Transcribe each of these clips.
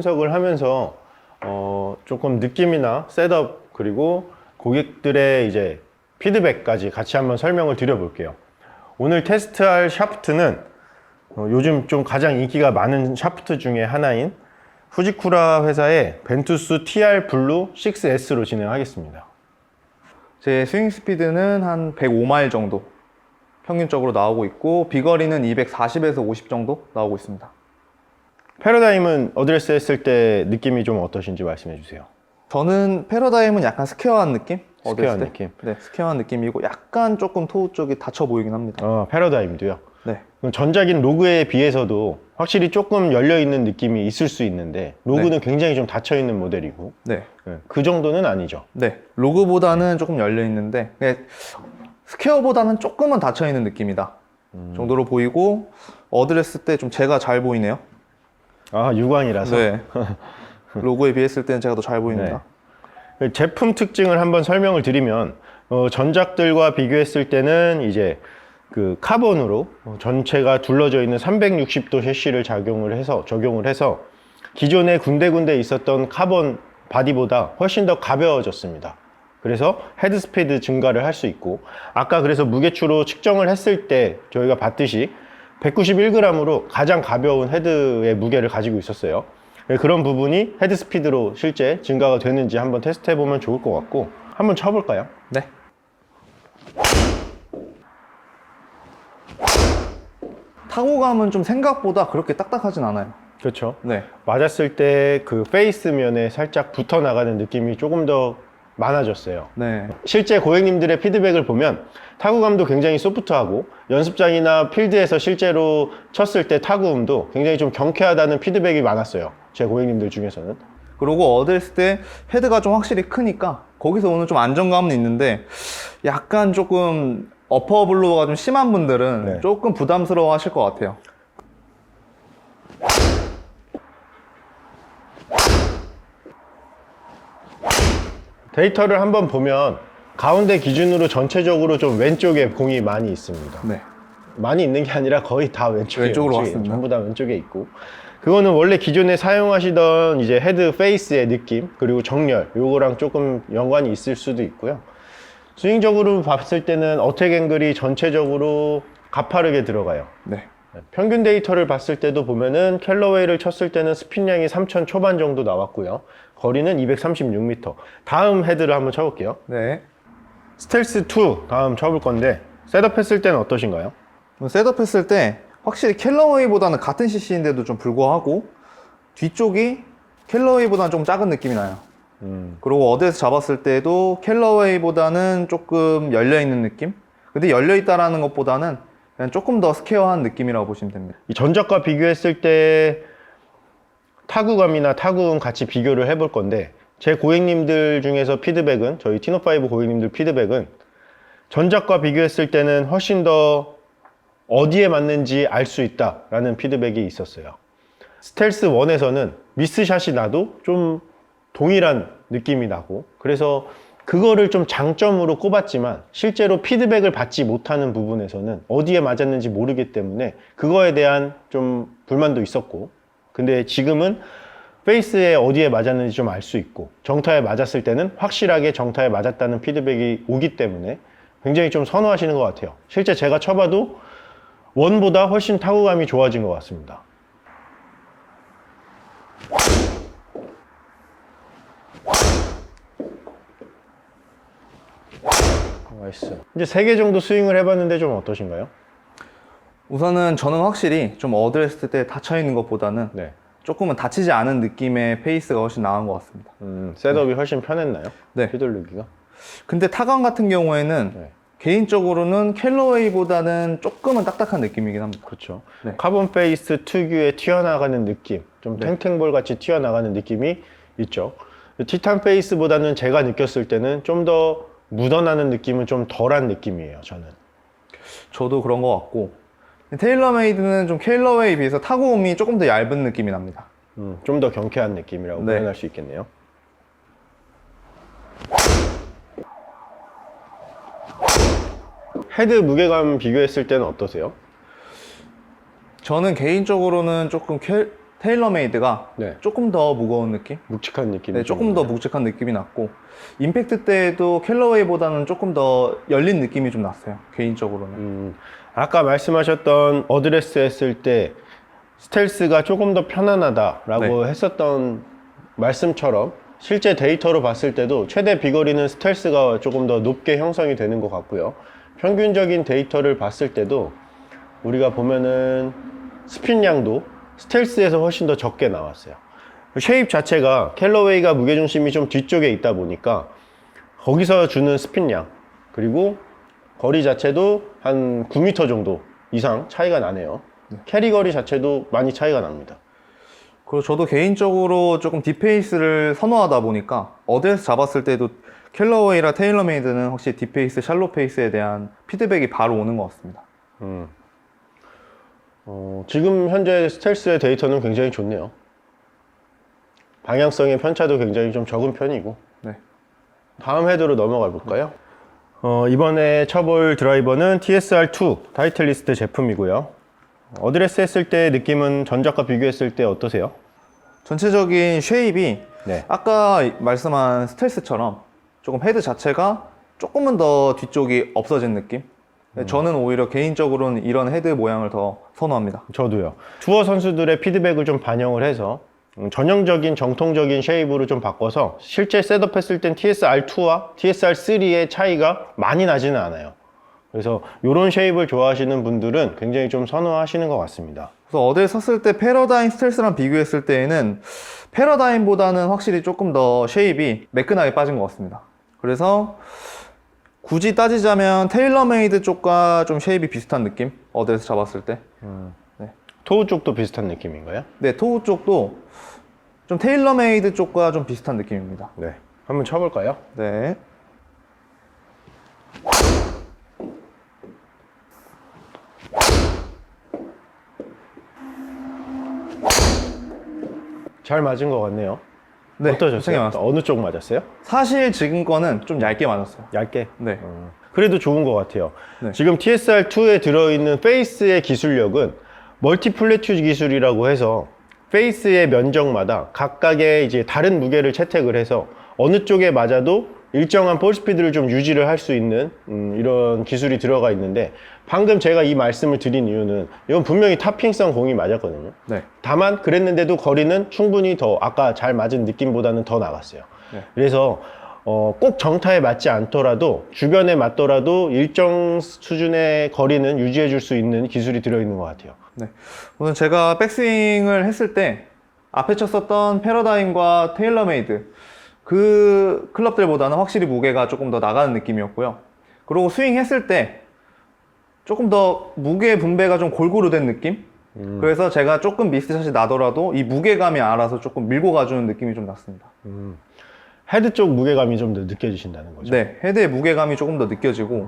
분석을 하면서 조금 느낌이나 셋업 그리고 고객들의 이제 피드백까지 같이 한번 설명을 드려볼게요. 오늘 테스트할 샤프트는 요즘 좀 가장 인기가 많은 샤프트 중에 하나인 후지쿠라 회사의 벤투스 TR 블루 6S로 진행하겠습니다. 제 스윙 스피드는 한 105마일 정도 평균적으로 나오고 있고, 비거리는 240에서 50 정도 나오고 있습니다. 패러다임은 어드레스 했을 때 느낌이 좀 어떠신지 말씀해 주세요. 저는 패러다임은 약간 스퀘어한 느낌? 스퀘어한 어드레스 때? 느낌. 네, 스퀘어한 느낌이고 약간 조금 토우 쪽이 닫혀 보이긴 합니다. 패러다임도요? 네. 그럼 전작인 로그에 비해서도 확실히 조금 열려있는 느낌이 있을 수 있는데 로그는 네. 굉장히 좀 닫혀있는 모델이고 네. 그 정도는 아니죠. 네. 로그보다는 조금 열려 있는데 스퀘어보다는 조금은 닫혀 있는 느낌이다 정도로 보이고, 어드레스 때 좀 제가 잘 보이네요. 아, 유광이라서. 네. 로고에 비했을 때는 제가 더 잘 보입니다. 네. 제품 특징을 한번 설명을 드리면 전작들과 비교했을 때는 이제 그 카본으로 전체가 둘러져 있는 360도 셰시를 적용을 해서 기존에 군데군데 있었던 카본 바디보다 훨씬 더 가벼워졌습니다. 그래서 헤드 스피드 증가를 할 수 있고, 아까 그래서 무게추로 측정을 했을 때 저희가 봤듯이 191g으로 가장 가벼운 헤드의 무게를 가지고 있었어요. 그런 부분이 헤드 스피드로 실제 증가가 되는지 한번 테스트 해보면 좋을 것 같고, 한번 쳐볼까요? 네. 타고감은 좀 생각보다 그렇게 딱딱하진 않아요. 그렇죠. 네. 맞았을 때 그 페이스 면에 살짝 붙어 나가는 느낌이 조금 더 많아졌어요. 네. 실제 고객님들의 피드백을 보면 타구감도 굉장히 소프트하고, 연습장이나 필드에서 실제로 쳤을 때 타구음도 굉장히 좀 경쾌하다는 피드백이 많았어요. 제 고객님들 중에서는. 그리고 어드레스 때 헤드가 좀 확실히 크니까 거기서 오는 좀 안정감은 있는데, 약간 조금 어퍼 블로어가 좀 심한 분들은 네. 조금 부담스러워 하실 것 같아요. 데이터를 한번 보면 가운데 기준으로 전체적으로 좀 왼쪽에 공이 많이 있습니다. 네. 많이 있는 게 아니라 거의 다 왼쪽으로 왔습니다. 전부 다 왼쪽에 있고, 그거는 원래 기존에 사용하시던 이제 헤드 페이스의 느낌 그리고 정렬, 요거랑 조금 연관이 있을 수도 있고요. 스윙적으로 봤을 때는 어택 앵글이 전체적으로 가파르게 들어가요. 네. 평균 데이터를 봤을 때도 보면은 캘러웨이를 쳤을 때는 스핀량이 3000 초반 정도 나왔고요. 거리는 236m. 다음 헤드를 한번 쳐볼게요. 네. 스텔스 2 다음 쳐볼 건데, 셋업 했을 때는 어떠신가요? 셋업 했을 때 확실히 캘러웨이보다는 같은 cc인데도 좀 불구하고 뒤쪽이 캘러웨이보다는 좀 작은 느낌이 나요. 그리고 어드에서 잡았을 때도 캘러웨이보다는 조금 열려있는 느낌? 근데 열려있다라는 것보다는 그냥 조금 더 스퀘어한 느낌이라고 보시면 됩니다. 이 전작과 비교했을 때 타구감이나 타구음 같이 비교를 해볼 건데, 제 고객님들 중에서 피드백은, 저희 티노5 고객님들 피드백은 전작과 비교했을 때는 훨씬 더 어디에 맞는지 알 수 있다라는 피드백이 있었어요. 스텔스 1에서는 미스샷이 나도 좀 동일한 느낌이 나고, 그래서 그거를 좀 장점으로 꼽았지만 실제로 피드백을 받지 못하는 부분에서는 어디에 맞았는지 모르기 때문에 그거에 대한 좀 불만도 있었고, 근데 지금은 페이스에 어디에 맞았는지 좀 알 수 있고, 정타에 맞았을 때는 확실하게 정타에 맞았다는 피드백이 오기 때문에 굉장히 좀 선호하시는 것 같아요. 실제 제가 쳐봐도 원보다 훨씬 타구감이 좋아진 것 같습니다. 나이스. 이제 3개 정도 스윙을 해봤는데 좀 어떠신가요? 우선은 저는 확실히 좀 어드레스 때 닫혀있는 것보다는 네. 조금은 다치지 않은 느낌의 페이스가 훨씬 나은 것 같습니다. 셋업이 훨씬 편했나요? 네. 휘둘르기가? 근데 타감 같은 경우에는 네. 개인적으로는 캘러웨이보다는 조금은 딱딱한 느낌이긴 합니다. 그렇죠. 네. 카본 페이스 특유의 튀어나가는 느낌, 좀 네. 탱탱볼 같이 튀어나가는 느낌이 있죠. 티탄 페이스보다는 제가 느꼈을 때는 좀 더 묻어나는 느낌은 좀 덜한 느낌이에요, 저는. 저도 그런 것 같고, 테일러메이드는 좀 캘러웨이에 비해서 타구음이 조금 더 얇은 느낌이 납니다. 좀 더 경쾌한 느낌이라고 네. 표현할 수 있겠네요. 헤드 무게감 비교했을 때는 어떠세요? 저는 개인적으로는 조금 테일러메이드가 네. 조금 더 무거운 느낌? 묵직한 느낌이 네, 조금 좀 더 나요. 묵직한 느낌이 났고, 임팩트 때도 캘러웨이보다는 조금 더 열린 느낌이 좀 났어요, 개인적으로는. 아까 말씀하셨던 어드레스 했을 때 스텔스가 조금 더 편안하다라고 네. 했었던 말씀처럼 실제 데이터로 봤을 때도 최대 비거리는 스텔스가 조금 더 높게 형성이 되는 것 같고요. 평균적인 데이터를 봤을 때도 우리가 보면은 스핀량도 스텔스에서 훨씬 더 적게 나왔어요. 쉐입 자체가 캘러웨이가 무게중심이 좀 뒤쪽에 있다 보니까 거기서 주는 스핀량 그리고 거리 자체도 한 9m 정도 이상 차이가 나네요. 캐리 거리 자체도 많이 차이가 납니다. 그리고 저도 개인적으로 조금 딥페이스를 선호하다 보니까 어드레스 잡았을 때도 캘러웨이랑 테일러메이드는 확실히 딥페이스, 샬로 페이스에 대한 피드백이 바로 오는 것 같습니다. 지금 현재 스텔스의 데이터는 굉장히 좋네요. 방향성의 편차도 굉장히 좀 적은 편이고. 네. 다음 헤드로 넘어가 볼까요? 이번에 쳐볼 드라이버는 TSR2 타이틀리스트 제품이고요. 어드레스 했을 때 느낌은 전작과 비교했을 때 어떠세요? 전체적인 쉐입이 네. 아까 말씀한 스텔스처럼 조금 헤드 자체가 조금은 더 뒤쪽이 없어진 느낌? 저는 오히려 개인적으로는 이런 헤드 모양을 더 선호합니다. 저도요. 투어 선수들의 피드백을 좀 반영을 해서 전형적인 정통적인 쉐입으로 좀 바꿔서 실제 셋업했을 땐 TSR2와 TSR3의 차이가 많이 나지는 않아요. 그래서 이런 쉐입을 좋아하시는 분들은 굉장히 좀 선호하시는 것 같습니다. 그래서 어딜 섰을 때 패러다임 스텔스랑 비교했을 때에는 패러다임보다는 확실히 조금 더 쉐입이 매끈하게 빠진 것 같습니다. 그래서 굳이 따지자면 테일러메이드 쪽과 좀 쉐입이 비슷한 느낌? 어드레스 잡았을 때. 네. 토우 쪽도 비슷한 느낌인가요? 네, 토우 쪽도 좀 테일러메이드 쪽과 좀 비슷한 느낌입니다. 네. 한번 쳐볼까요? 네. 잘 맞은 것 같네요. 네, 굉장히 어떠셨어요? 많았어요. 어느 쪽 맞았어요? 사실 지금 거는 좀 얇게 맞았어요. 얇게? 네. 그래도 좋은 것 같아요. 네. 지금 TSR2에 들어있는 페이스의 기술력은 멀티플래튜 기술이라고 해서 페이스의 면적마다 각각의 이제 다른 무게를 채택을 해서 어느 쪽에 맞아도 일정한 볼 스피드를 좀 유지를 할 수 있는 이런 기술이 들어가 있는데 방금 제가 이 말씀을 드린 이유는 이건 분명히 탑핑성 공이 맞았거든요. 네. 다만 그랬는데도 거리는 충분히 더 아까 잘 맞은 느낌보다는 더 나갔어요. 네. 그래서 꼭 정타에 맞지 않더라도 주변에 맞더라도 일정 수준의 거리는 유지해 줄 수 있는 기술이 들어있는 것 같아요. 네. 오늘 제가 백스윙을 했을 때 앞에 쳤었던 패러다임과 테일러메이드 그 클럽들보다는 확실히 무게가 조금 더 나가는 느낌이었고요. 그리고 스윙 했을 때 조금 더 무게 분배가 좀 골고루 된 느낌? 그래서 제가 조금 미스샷이 나더라도 이 무게감이 알아서 조금 밀고 가주는 느낌이 좀 났습니다. 헤드 쪽 무게감이 좀 더 느껴지신다는 거죠? 네, 헤드의 무게감이 조금 더 느껴지고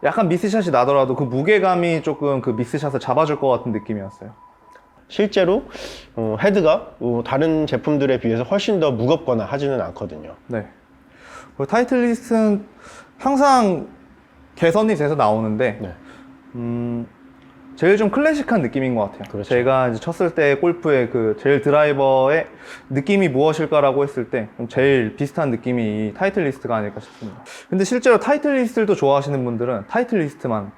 약간 미스샷이 나더라도 그 무게감이 조금 그 미스샷을 잡아줄 것 같은 느낌이었어요. 실제로 헤드가 다른 제품들에 비해서 훨씬 더 무겁거나 하지는 않거든요. 네. 그리고 타이틀리스트는 항상 개선이 돼서 나오는데 네. 제일 좀 클래식한 느낌인 것 같아요. 그렇죠. 제가 이제 쳤을 때 골프의 그 제일 드라이버의 느낌이 무엇일까라고 했을 때 제일 비슷한 느낌이 이 타이틀리스트가 아닐까 싶습니다. 근데 실제로 타이틀리스트도 좋아하시는 분들은 타이틀리스트만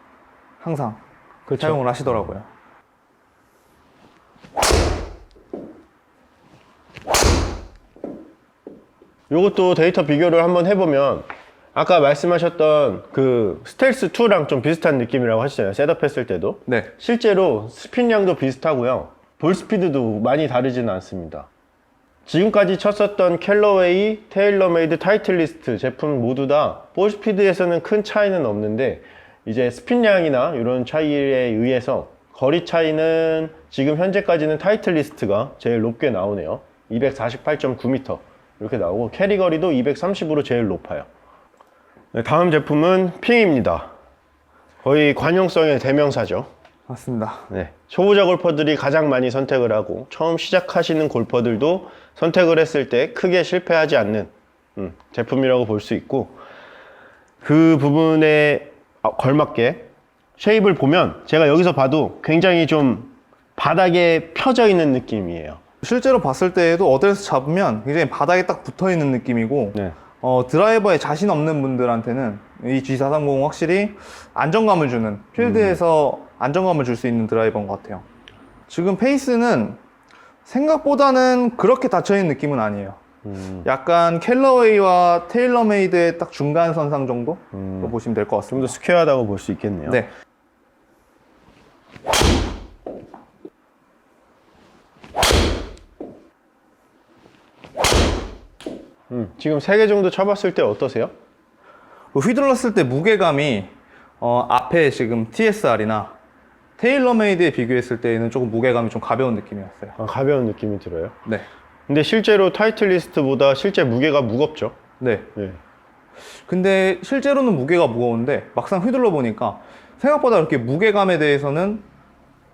항상 그렇죠. 사용을 하시더라고요. 요것도 데이터 비교를 한번 해보면 아까 말씀하셨던 그 스텔스 2랑 좀 비슷한 느낌이라고 하시잖아요. 셋업 했을 때도. 네. 실제로 스핀량도 비슷하고요. 볼 스피드도 많이 다르지는 않습니다. 지금까지 쳤었던 캘러웨이, 테일러메이드, 타이틀리스트 제품 모두 다 볼 스피드에서는 큰 차이는 없는데 이제 스핀량이나 이런 차이에 의해서 거리 차이는 지금 현재까지는 타이틀리스트가 제일 높게 나오네요. 248.9m 이렇게 나오고 캐리 거리도 230으로 제일 높아요. 네, 다음 제품은 핑입니다. 거의 관용성의 대명사죠. 맞습니다. 네, 초보자 골퍼들이 가장 많이 선택을 하고 처음 시작하시는 골퍼들도 선택을 했을 때 크게 실패하지 않는 제품이라고 볼 수 있고 그 부분에 걸맞게 쉐입을 보면 제가 여기서 봐도 굉장히 좀 바닥에 펴져 있는 느낌이에요. 실제로 봤을 때에도 어드레스 잡으면 굉장히 바닥에 딱 붙어 있는 느낌이고 네. 드라이버에 자신 없는 분들한테는 이 G430 확실히 안정감을 주는, 필드에서 안정감을 줄 수 있는 드라이버인 것 같아요. 지금 페이스는 생각보다는 그렇게 닫혀있는 느낌은 아니에요. 약간 캘러웨이와 테일러메이드의 딱 중간 선상 정도? 로 보시면 될 것 좀 더 같습니다. 스퀘어하다고 볼 수 있겠네요. 네. 지금 3개 정도 쳐봤을 때 어떠세요? 휘둘렀을 때 무게감이 앞에 지금 TSR이나 테일러메이드에 비교했을 때는 조금 무게감이 좀 가벼운 느낌이었어요. 가벼운 느낌이 들어요. 네. 근데 실제로 타이틀리스트보다 실제 무게가 무겁죠? 네. 네. 근데 실제로는 무게가 무거운데 막상 휘둘러 보니까 생각보다 그렇게 무게감에 대해서는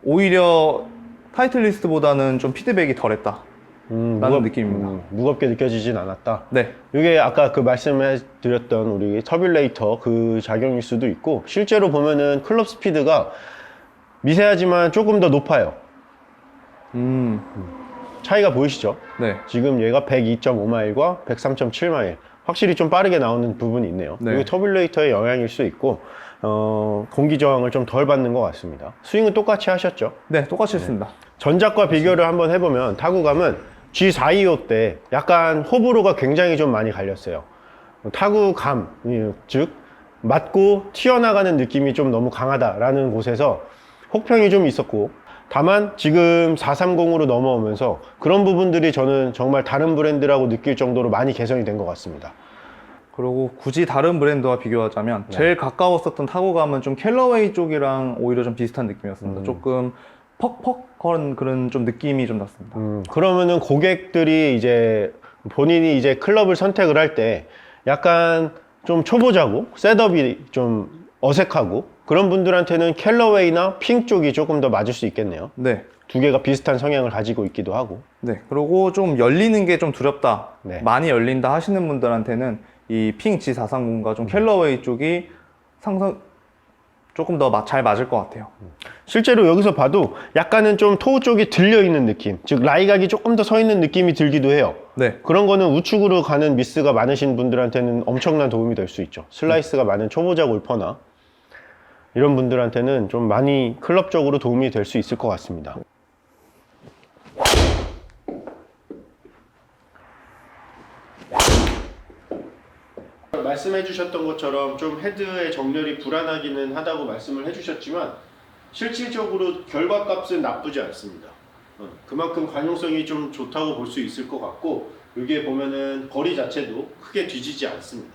오히려 타이틀리스트보다는 좀 피드백이 덜했다 라는 느낌입니다. 무겁게 느껴지진 않았다. 네. 이게 아까 그 말씀해 드렸던 우리 터뷸레이터 그 작용일 수도 있고, 실제로 보면은 클럽 스피드가 미세하지만 조금 더 높아요. 차이가 보이시죠? 네. 지금 얘가 102.5마일과 103.7마일, 확실히 좀 빠르게 나오는 부분이 있네요. 네. 이게 터뷸레이터의 영향일 수 있고, 공기 저항을 좀 덜 받는 것 같습니다. 스윙은 똑같이 하셨죠? 네, 똑같이 했습니다. 전작과 비교를 한번 해보면 타구감은 G425 때 약간 호불호가 굉장히 좀 많이 갈렸어요. 타구감, 즉 맞고 튀어나가는 느낌이 좀 너무 강하다라는 곳에서 혹평이 좀 있었고, 다만 지금 430으로 넘어오면서 그런 부분들이 저는 정말 다른 브랜드라고 느낄 정도로 많이 개선이 된 것 같습니다. 그리고 굳이 다른 브랜드와 비교하자면 제일 가까웠었던 타구감은 좀 캘러웨이 쪽이랑 오히려 좀 비슷한 느낌이었습니다. 조금 퍽퍽한 그런 좀 느낌이 좀 났습니다. 그러면은 고객들이 이제 본인이 이제 클럽을 선택을 할 때 약간 좀 초보자고 셋업이 좀 어색하고 그런 분들한테는 캘러웨이나 핑 쪽이 조금 더 맞을 수 있겠네요. 네. 두 개가 비슷한 성향을 가지고 있기도 하고. 네. 그리고 좀 열리는 게 좀 두렵다. 네. 많이 열린다 하시는 분들한테는 이 핑 G430과 좀 캘러웨이 쪽이 조금 더 잘 맞을 것 같아요. 실제로 여기서 봐도 약간은 좀 토우 쪽이 들려있는 느낌, 즉 라이각이 조금 더 서 있는 느낌이 들기도 해요. 네. 그런 거는 우측으로 가는 미스가 많으신 분들한테는 엄청난 도움이 될 수 있죠. 슬라이스가 많은 초보자 골퍼나 이런 분들한테는 좀 많이 클럽적으로 도움이 될 수 있을 것 같습니다. 말씀해 주셨던 것처럼 좀 헤드의 정렬이 불안하기는 하다고 말씀을 해주셨지만 실질적으로 결과값은 나쁘지 않습니다. 그만큼 관용성이 좀 좋다고 볼 수 있을 것 같고, 여기에 보면은 거리 자체도 크게 뒤지지 않습니다.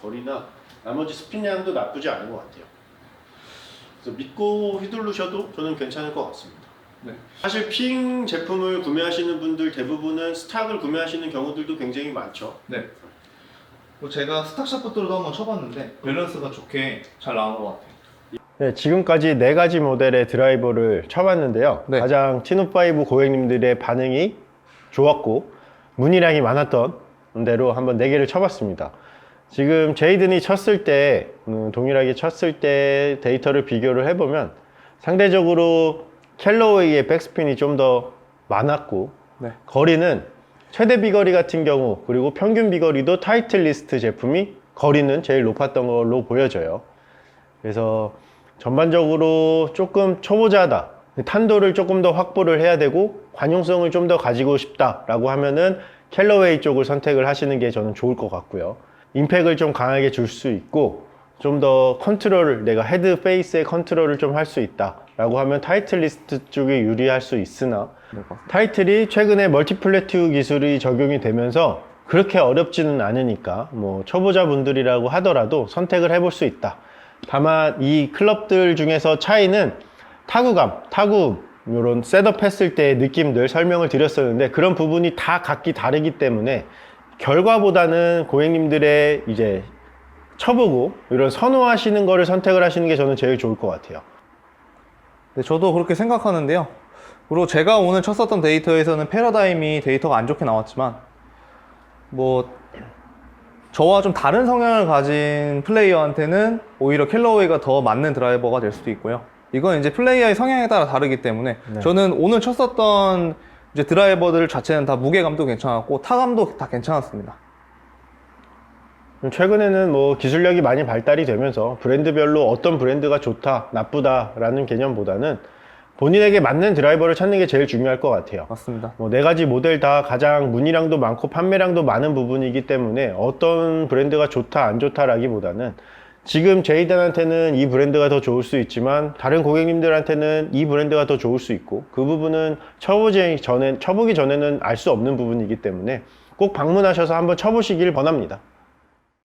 거리나 나머지 스핀량도 나쁘지 않은 것 같아요. 그래서 믿고 휘두르셔도 저는 괜찮을 것 같습니다. 네. 사실 핑 제품을 구매하시는 분들 대부분은 스탁을 구매하시는 경우들도 굉장히 많죠. 네. 제가 스탁샷부터도 한번 쳐봤는데 밸런스가 좋게 잘 나온 것 같아요. 네, 지금까지 4가지 모델의 드라이버를 쳐봤는데요. 네. 가장 티노5 고객님들의 반응이 좋았고 문의량이 많았던 대로 한번 4개를 쳐봤습니다. 지금 제이든이 쳤을 때 동일하게 쳤을 때 데이터를 비교를 해보면 상대적으로 캘러웨이의 백스핀이 좀 더 많았고, 네. 거리는 최대 비거리 같은 경우 그리고 평균 비거리도 타이틀리스트 제품이 거리는 제일 높았던 걸로 보여져요. 그래서 전반적으로 조금 초보자다, 탄도를 조금 더 확보를 해야 되고 관용성을 좀 더 가지고 싶다라고 하면은 캘러웨이 쪽을 선택을 하시는 게 저는 좋을 것 같고요. 임팩을 좀 강하게 줄 수 있고 좀 더 컨트롤을, 내가 헤드 페이스의 컨트롤을 좀 할 수 있다 라고 하면 타이틀리스트 쪽이 유리할 수 있으나, 타이틀이 최근에 멀티플래튜 기술이 적용이 되면서 그렇게 어렵지는 않으니까 뭐 초보자분들이라고 하더라도 선택을 해볼 수 있다. 다만 이 클럽들 중에서 차이는 타구감, 이런 셋업 했을 때의 느낌들 설명을 드렸었는데 그런 부분이 다 각기 다르기 때문에 결과보다는 고객님들의 이제 쳐보고 이런 선호하시는 거를 선택을 하시는 게 저는 제일 좋을 것 같아요. 네, 저도 그렇게 생각하는데요. 그리고 제가 오늘 쳤었던 데이터에서는 패러다임이 데이터가 안 좋게 나왔지만 뭐 저와 좀 다른 성향을 가진 플레이어한테는 오히려 캘러웨이가 더 맞는 드라이버가 될 수도 있고요. 이건 이제 플레이어의 성향에 따라 다르기 때문에 저는 오늘 쳤었던 이제 드라이버들 자체는 다 무게감도 괜찮았고 타감도 다 괜찮았습니다. 최근에는 뭐 기술력이 많이 발달이 되면서 브랜드별로 어떤 브랜드가 좋다, 나쁘다라는 개념보다는 본인에게 맞는 드라이버를 찾는 게 제일 중요할 것 같아요. 맞습니다. 뭐 네 가지 모델 다 가장 문의량도 많고 판매량도 많은 부분이기 때문에 어떤 브랜드가 좋다, 안 좋다라기보다는 지금 제이든한테는 이 브랜드가 더 좋을 수 있지만 다른 고객님들한테는 이 브랜드가 더 좋을 수 있고 그 부분은 쳐보기 전에는 알 수 없는 부분이기 때문에 꼭 방문하셔서 한번 쳐보시길 권합니다.